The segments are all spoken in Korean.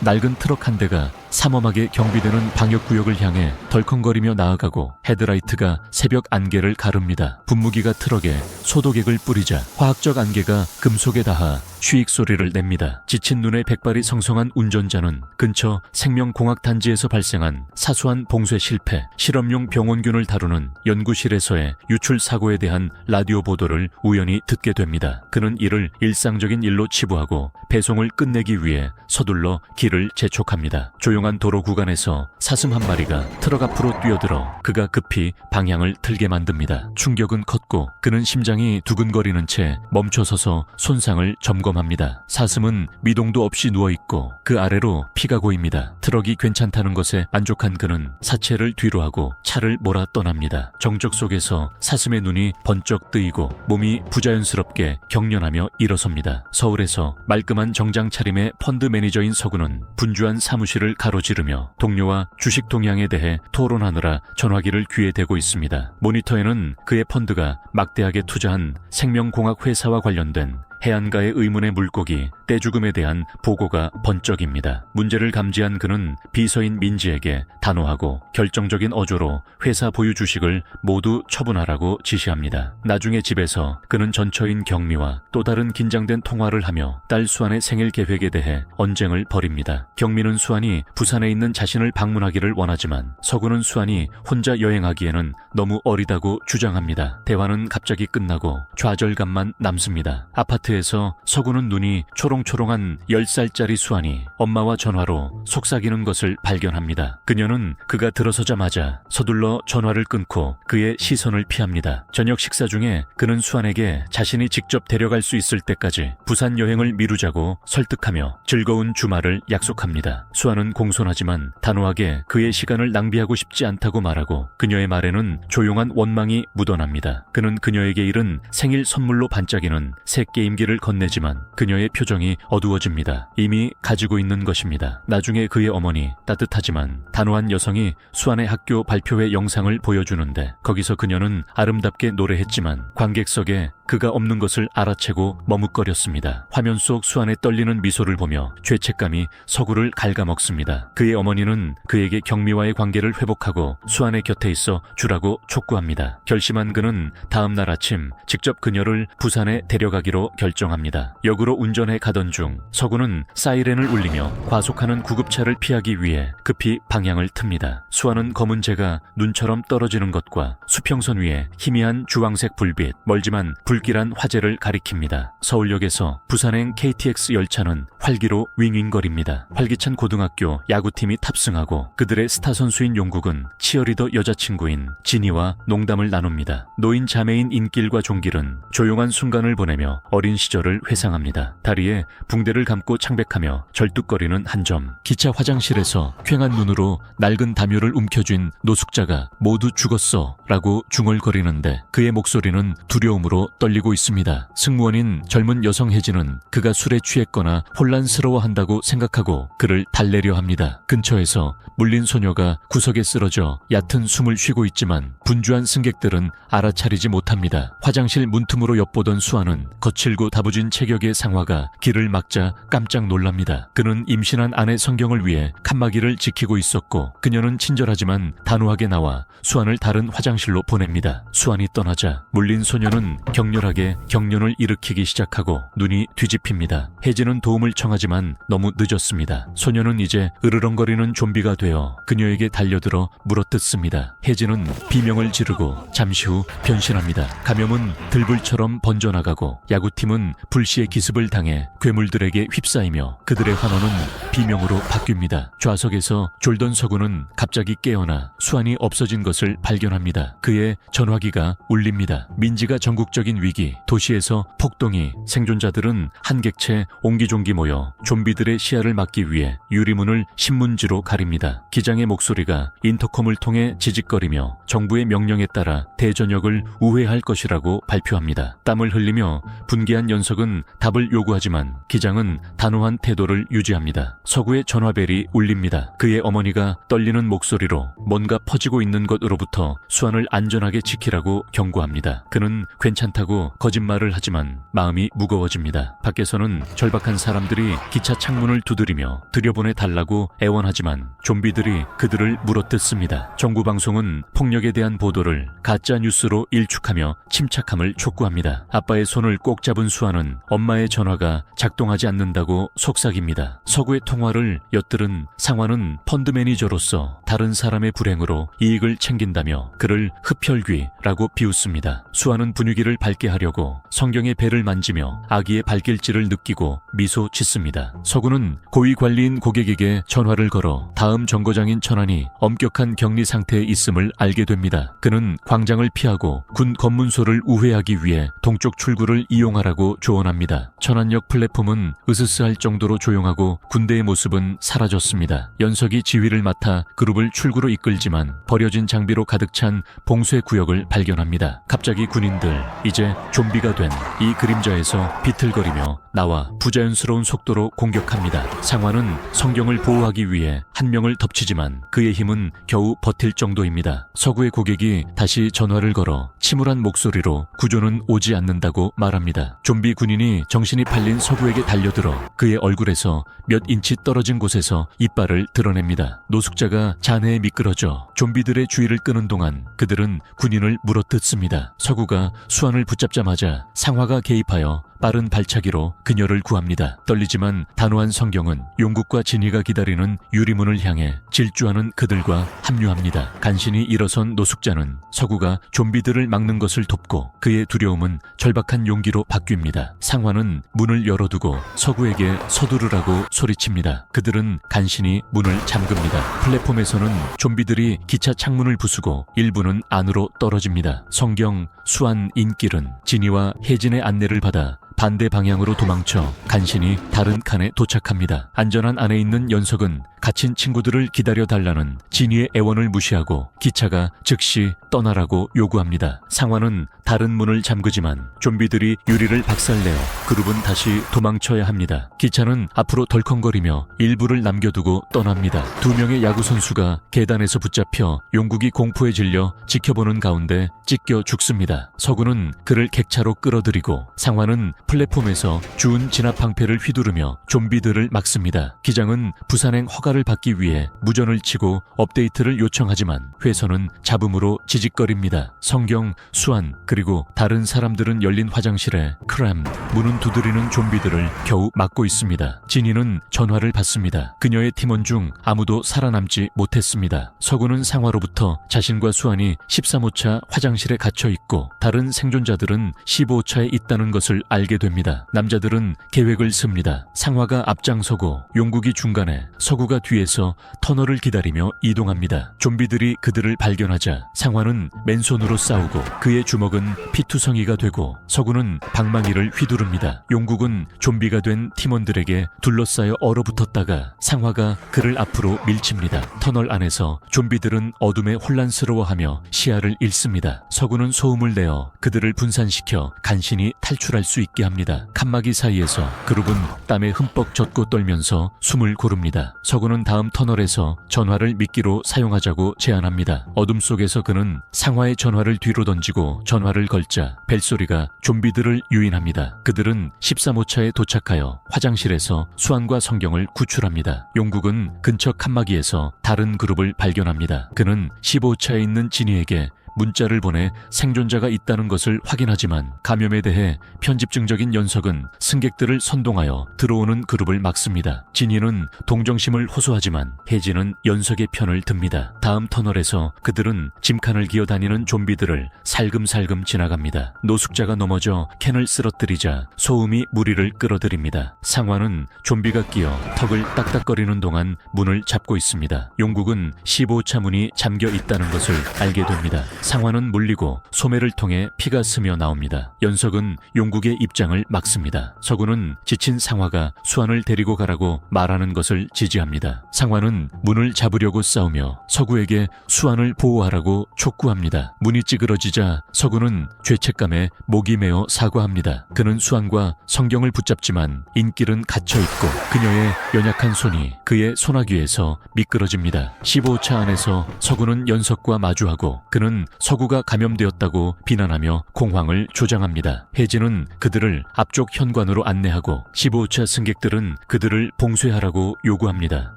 낡은 트럭 한 대가 삼엄하게 경비되는 방역구역을 향해 덜컹거리며 나아가고 헤드라이트가 새벽 안개를 가릅니다. 분무기가 트럭에 소독액을 뿌리자 화학적 안개가 금속에 닿아 쉬익 소리를 냅니다. 지친 눈에 백발이 성성한 운전자는 근처 생명공학단지에서 발생한 사소한 봉쇄 실패, 실험용 병원균을 다루는 연구실에서의 유출 사고에 대한 라디오 보도를 우연히 듣게 됩니다. 그는 이를 일상적인 일로 치부하고 배송을 끝내기 위해 서둘러 길을 재촉합니다. 조용한 도로 구간에서 사슴 한 마리가 트럭 앞으로 뛰어들어 그가 급히 방향을 틀게 만듭니다. 충격은 컸고 그는 심장이 두근거리는 채 멈춰서서 손상을 점검합니다. 사슴은 미동도 없이 누워있고 그 아래로 피가 고입니다. 트럭이 괜찮다는 것에 만족한 그는 사체를 뒤로 하고 차를 몰아 떠납니다. 정적 속에서 사슴의 눈이 번쩍 뜨이고 몸이 부자연스럽게 경련하며 일어섭니다. 서울에서 말끔한 정장 차림의 펀드 매니저인 서구는 분주한 사무실을 가로지르며 동료와 주식 동향에 대해 토론하느라 전화기를 귀에 대고 있습니다. 모니터에는 그의 펀드가 막대하게 투자한 생명공학 회사와 관련된 해안가의 의문의 물고기 떼죽음에 대한 보고가 번쩍입니다. 문제를 감지한 그는 비서인 민지에게 단호하고 결정적인 어조로 회사 보유 주식을 모두 처분하라고 지시합니다. 나중에 집에서 그는 전처인 경미와 또 다른 긴장된 통화를 하며 딸 수환의 생일 계획에 대해 언쟁을 벌입니다. 경미는 수환이 부산에 있는 자신을 방문하기를 원하지만 서구는 수환이 혼자 여행하기에는 너무 어리다고 주장합니다. 대화는 갑자기 끝나고 좌절감만 남습니다. 아파트에서 서구는 눈이 초롱초롱한 10살짜리 수환이 엄마와 전화로 속삭이는 것을 발견합니다. 그녀는 그가 들어서자마자 서둘러 전화를 끊고 그의 시선을 피합니다. 저녁 식사 중에 그는 수환에게 자신이 직접 데려갈 수 있을 때까지 부산 여행을 미루자고 설득하며 즐거운 주말을 약속합니다. 수환은 공손하지만 단호하게 그의 시간을 낭비하고 싶지 않다고 말하고 그녀의 말에는 조용한 원망이 묻어납니다. 그는 그녀에게 이른 생일 선물로 반짝이는 새 게임기를 건네지만 그녀의 표정이 어두워집니다. 이미 가지고 있는 것입니다. 나중에 그의 어머니 따뜻하지만 단호한 여성이 수환의 학교 발표회 영상을 보여주는데 거기서 그녀는 아름답게 노래했지만 관객석에 그가 없는 것을 알아채고 머뭇거렸습니다. 화면 속 수환의 떨리는 미소를 보며 죄책감이 서구를 갉아먹습니다. 그의 어머니는 그에게 경미와의 관계를 회복하고 수환의 곁에 있어 주라고 촉구합니다. 결심한 그는 다음 날 아침 직접 그녀를 부산에 데려가기로 결정합니다. 역으로 운전해 가던 중 서구는 사이렌을 울리며 과속하는 구급차를 피하기 위해 급히 방향을 틉니다. 수환은 검은 재가 눈처럼 떨어지는 것과 수평선 위에 희미한 주황색 불빛, 멀지만 불길한 화재를 가리킵니다. 서울역에서 부산행 KTX 열차는 활기로 윙윙거립니다. 활기찬 고등학교 야구팀이 탑승하고 그들의 스타 선수인 용국은 치어리더 여자친구인 진이와 농담을 나눕니다. 노인 자매인 인길과 종길은 조용한 순간을 보내며 어린 시절을 회상합니다. 다리에 붕대를 감고 창백하며 절뚝거리는 한 점. 기차 화장실에서 퀭한 눈으로 낡은 담요를 움켜쥔 노숙자가 모두 죽었어 라고 중얼거리는데 그의 목소리는 두려움으로 떨리고 있습니다. 승무원인 젊은 여성 혜진은 그가 술에 취했거나 혼란스러워한다고 생각하고 그를 달래려 합니다. 근처에서 물린 소녀가 구석에 쓰러져 얕은 숨을 쉬고 있지만 분주한 승객들은 알아차리지 못합니다. 화장실 문틈으로 엿보던 수아는 거칠고 다부진 체격의 상화가 길을 막자 깜짝 놀랍니다. 그는 임신한 아내 성경을 위해 칸막이를 지키고 있었고 그녀는 친절하지만 단호하게 나와 수아를 다른 화장실로 보냅니다. 수아이 떠나자 물린 소녀는 격렬하게 경련을 일으키기 시작하고 눈이 뒤집힙니다. 혜진은 도움을 청하지만 너무 늦었습니다. 소녀는 이제 으르렁거리는 좀비가 되어 그녀에게 달려들어 물어뜯습니다. 혜진은 비명을 지르고 잠시 후 변신합니다. 감염은 들불처럼 번져나가고 야구팀은 불시의 기습을 당해 괴물들에게 휩싸이며 그들의 환호는 비명으로 바뀝니다. 좌석에서 졸던 서구는 갑자기 깨어나 수환이 없어진 것을 발견합니다. 그의 전화기가 울립니다. 민지가 전국적인 위기, 도시에서 폭동이, 생존자들은 한 객체 옹기종기 모여 좀비들의 시야를 막기 위해 유리문을 신문지로 가립니다. 기장의 목소리가 인터컴을 통해 지직거리며 정부의 명령에 따라 대전역을 우회할 것이라고 발표합니다. 땀을 흘리며 분개한 대한 연석은 답을 요구하지만 기장은 단호한 태도를 유지합니다. 서구의 전화벨이 울립니다. 그의 어머니가 떨리는 목소리로 뭔가 퍼지고 있는 것으로부터 수완을 안전하게 지키라고 경고합니다. 그는 괜찮다고 거짓말을 하지만 마음이 무거워집니다. 밖에서는 절박한 사람들이 기차 창문을 두드리며 들여보내 달라고 애원하지만 좀비들이 그들을 물어뜯습니다. 정부 방송은 폭력에 대한 보도를 가짜 뉴스로 일축하며 침착함을 촉구합니다. 아빠의 손을 꼭 잡은 수완은 엄마의 전화가 작동하지 않는다고 속삭입니다. 서구의 통화를 엿들은 상화는 펀드 매니저로서 다른 사람의 불행으로 이익을 챙긴다며 그를 흡혈귀라고 비웃습니다. 수완은 분위기를 밝게 하려고 성경의 배를 만지며 아기의 발길질을 느끼고 미소 짓습니다. 서구는 고위 관리인 고객에게 전화를 걸어 다음 정거장인 천안이 엄격한 격리 상태에 있음을 알게 됩니다. 그는 광장을 피하고 군 검문소를 우회하기 위해 동쪽 출구를 이용하라고 조언합니다. 천안역 플랫폼은 으스스할 정도로 조용하고 군대의 모습은 사라졌습니다. 연석이 지휘를 맡아 그룹을 출구로 이끌지만 버려진 장비로 가득 찬 봉쇄 구역을 발견합니다. 갑자기 군인들, 이제 좀비가 된 이 그림자에서 비틀거리며 나와 부자연스러운 속도로 공격합니다. 상화는 성경을 보호하기 위해 한 명을 덮치지만 그의 힘은 겨우 버틸 정도입니다. 서구의 고객이 다시 전화를 걸어 침울한 목소리로 구조는 오지 않는다고 말합니다. 좀비 군인이 정신이 팔린 서구에게 달려들어 그의 얼굴에서 몇 인치 떨어진 곳에서 이빨을 드러냅니다. 노숙자가 잔해에 미끄러져 좀비들의 주의를 끄는 동안 그들은 군인을 물어뜯습니다. 서구가 수완을 붙잡자마자 상화가 개입하여 빠른 발차기로 그녀를 구합니다. 떨리지만 단호한 성경은 용국과 진이가 기다리는 유리문을 향해 질주하는 그들과 합류합니다. 간신히 일어선 노숙자는 서구가 좀비들을 막는 것을 돕고 그의 두려움은 절박한 용기로 바뀝니다. 상화는 문을 열어두고 서구에게 서두르라고 소리칩니다. 그들은 간신히 문을 잠급니다. 플랫폼에서는 좀비들이 기차 창문을 부수고 일부는 안으로 떨어집니다. 성경, 수완, 인길은 진이와 혜진의 안내를 받아 반대 방향으로 도망쳐 간신히 다른 칸에 도착합니다. 안전한 안에 있는 연석은 갇힌 친구들을 기다려달라는 진이의 애원을 무시하고 기차가 즉시 떠나라고 요구합니다. 상화는 다른 문을 잠그지만 좀비들이 유리를 박살내어 그룹은 다시 도망쳐야 합니다. 기차는 앞으로 덜컹거리며 일부를 남겨두고 떠납니다. 두 명의 야구선수가 계단에서 붙잡혀 용국이 공포에 질려 지켜보는 가운데 찢겨 죽습니다. 서구는 그를 객차로 끌어들이고 상화는 플랫폼에서 주운 진압 방패를 휘두르며 좀비들을 막습니다. 기장은 부산행 허가를 받기 위해 무전을 치고 업데이트를 요청하지만 회선은 잡음으로 지직거립니다. 성경, 수완, 그리고 다른 사람들은 열린 화장실에 크램, 문은 두드리는 좀비들을 겨우 막고 있습니다. 진이는 전화를 받습니다. 그녀의 팀원 중 아무도 살아남지 못했습니다. 서구는 상화로부터 자신과 수완이 13호차 화장실에 갇혀 있고 다른 생존자들은 15호차에 있다는 것을 알게 됩니다. 남자들은 계획을 씁니다. 상화가 앞장서고 용국이 중간에, 서구가 뒤에서 터널을 기다리며 이동합니다. 좀비들이 그들을 발견하자 상화는 맨손으로 싸우고 그의 주먹은 피투성이가 되고 서구는 방망이를 휘두릅니다. 용국은 좀비가 된 팀원들에게 둘러싸여 얼어붙었다가 상화가 그를 앞으로 밀칩니다. 터널 안에서 좀비들은 어둠에 혼란스러워하며 시야를 잃습니다. 서구는 소음을 내어 그들을 분산시켜 간신히 탈출할 수 있게 합니다. 칸막이 사이에서 그룹은 땀에 흠뻑 젖고 떨면서 숨을 고릅니다. 서구는 다음 터널에서 전화를 미끼로 사용하자고 제안합니다. 어둠 속에서 그는 상화의 전화를 뒤로 던지고 전화를 걸자 벨소리가 좀비들을 유인합니다. 그들은 13호차에 도착하여 화장실에서 수완과 성경을 구출합니다. 용국은 근처 칸막이에서 다른 그룹을 발견합니다. 그는 15호차에 있는 진이에게 문자를 보내 생존자가 있다는 것을 확인하지만 감염에 대해 편집증적인 연석은 승객들을 선동하여 들어오는 그룹을 막습니다. 진이는 동정심을 호소하지만 혜진은 연석의 편을 듭니다. 다음 터널에서 그들은 짐칸을 기어다니는 좀비들을 살금살금 지나갑니다. 노숙자가 넘어져 캔을 쓰러뜨리자 소음이 무리를 끌어들입니다. 상화는 좀비가 끼어 턱을 딱딱거리는 동안 문을 잡고 있습니다. 용국은 15차 문이 잠겨 있다는 것을 알게 됩니다. 상화는 물리고 소매를 통해 피가 스며 나옵니다. 연석은 용국의 입장을 막습니다. 서구는 지친 상화가 수완을 데리고 가라고 말하는 것을 지지합니다. 상화는 문을 잡으려고 싸우며 서구에게 수완을 보호하라고 촉구합니다. 문이 찌그러지자 듣자 서구는 죄책감에 목이 메어 사과합니다. 그는 수안과 성경을 붙잡지만 인길은 갇혀있고 그녀의 연약한 손이 그의 소나귀에서 미끄러집니다. 15차 안에서 서구는 연석과 마주하고 그는 서구가 감염되었다고 비난하며 공황을 조장합니다. 혜진은 그들을 앞쪽 현관으로 안내하고 15차 승객들은 그들을 봉쇄하라고 요구합니다.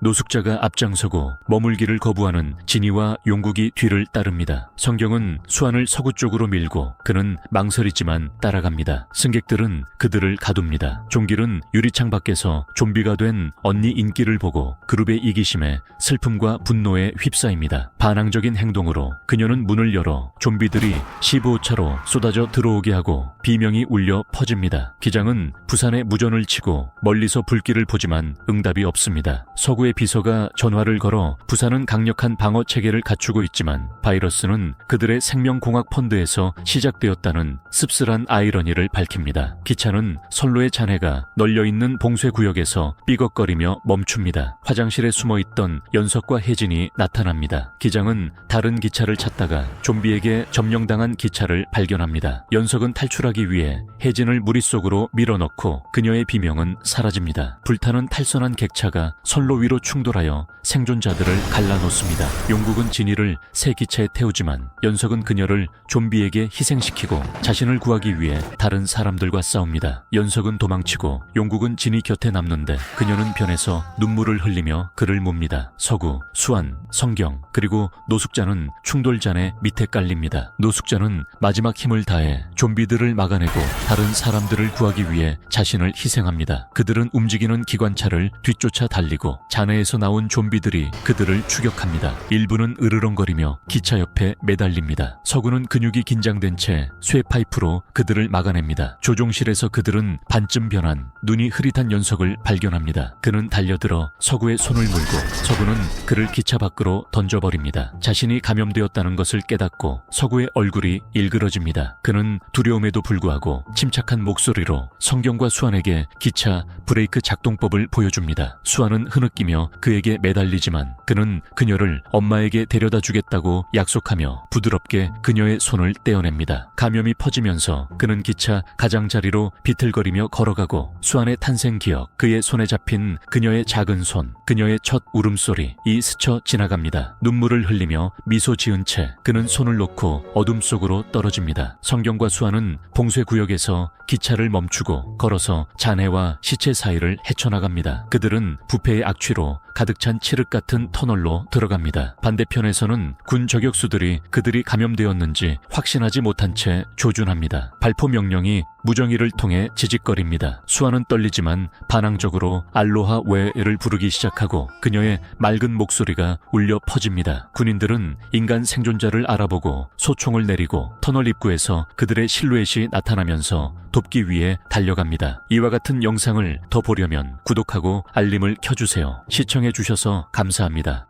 노숙자가 앞장서고 머물기를 거부하는 진이와 용국이 뒤를 따릅니다. 성경은 수안을 서구 쪽으로 밀고 그는 망설이지만 따라갑니다. 승객들은 그들을 가둡니다. 종길은 유리창 밖에서 좀비가 된 언니 인기를 보고 그룹의 이기심에 슬픔과 분노에 휩싸입니다. 반항적인 행동으로 그녀는 문을 열어 좀비들이 15차로 쏟아져 들어오게 하고 비명이 울려 퍼집니다. 기장은 부산에 무전을 치고 멀리서 불길을 보지만 응답이 없습니다. 서구의 비서가 전화를 걸어 부산은 강력한 방어 체계를 갖추고 있지만 바이러스는 그들의 생명공학 펀드에서 시작되었다는 씁쓸한 아이러니를 밝힙니다. 기차는 선로의 잔해가 널려있는 봉쇄구역에서 삐걱거리며 멈춥니다. 화장실에 숨어있던 연석과 혜진이 나타납니다. 기장은 다른 기차를 찾다가 좀비에게 점령당한 기차를 발견합니다. 연석은 탈출하기 위해 혜진을 무리 속으로 밀어넣고 그녀의 비명은 사라집니다. 불타는 탈선한 객차가 선로 위로 충돌하여 생존자들을 갈라놓습니다. 용국은 진이를 새 기차에 태우지만 연석은 그녀를 좀비에게 희생시키고 자신을 구하기 위해 다른 사람들과 싸웁니다. 연석은 도망치고 용국은 진이 곁에 남는데 그녀는 변해서 눈물을 흘리며 그를 몹니다. 서구, 수안, 성경 그리고 노숙자는 충돌잔해 밑에 깔립니다. 노숙자는 마지막 힘을 다해 좀비들을 막아내고 다른 사람들을 구하기 위해 자신을 희생합니다. 그들은 움직이는 기관차를 뒤쫓아 달리고 잔해에서 나온 좀비들이 그들을 추격합니다. 일부는 으르렁거리며 기차 옆에 매달립니다. 서구는 근육이 긴장된 채 쇠파이프로 그들을 막아냅니다. 조종실에서 그들은 반쯤 변한 눈이 흐릿한 연석을 발견합니다. 그는 달려들어 서구의 손을 물고 서구는 그를 기차 밖으로 던져버립니다. 자신이 감염되었다는 것을 깨닫고 서구의 얼굴이 일그러집니다. 그는 두려움에도 불구하고 침착한 목소리로 성경과 수안에게 기차 브레이크 작동법을 보여줍니다. 수안은 흐느끼며 그에게 매달리지만 그는 그녀를 엄마에게 데려다 주겠다고 약속하며 부드럽게 그녀의 손을 떼어냅니다. 감염이 퍼지면서 그는 기차 가장자리로 비틀거리며 걸어가고 수안의 탄생 기억, 그의 손에 잡힌 그녀의 작은 손, 그녀의 첫 울음소리 이 스쳐 지나갑니다. 눈물을 흘리며 미소 지은 채 그는 손을 놓고 어둠 속으로 떨어집니다. 성경과 수안은 봉쇄구역에서 기차를 멈추고 걸어서 잔해와 시체 사이를 헤쳐나갑니다. 그들은 부패의 악취로 가득 찬 칠흑 같은 터널로 들어갑니다. 반대편에서는 군 저격수들이 그들이 감염되었는지 확신하지 못한 채 조준합니다. 발포 명령이 무정의를 통해 지직거립니다. 수아는 떨리지만 반항적으로 알로하 웨를 부르기 시작하고 그녀의 맑은 목소리가 울려 퍼집니다. 군인들은 인간 생존자를 알아보고 소총을 내리고 터널 입구에서 그들의 실루엣이 나타나면서 돕기 위해 달려갑니다. 이와 같은 영상을 더 보려면 구독하고 알림을 켜주세요. 시청해주셔서 감사합니다.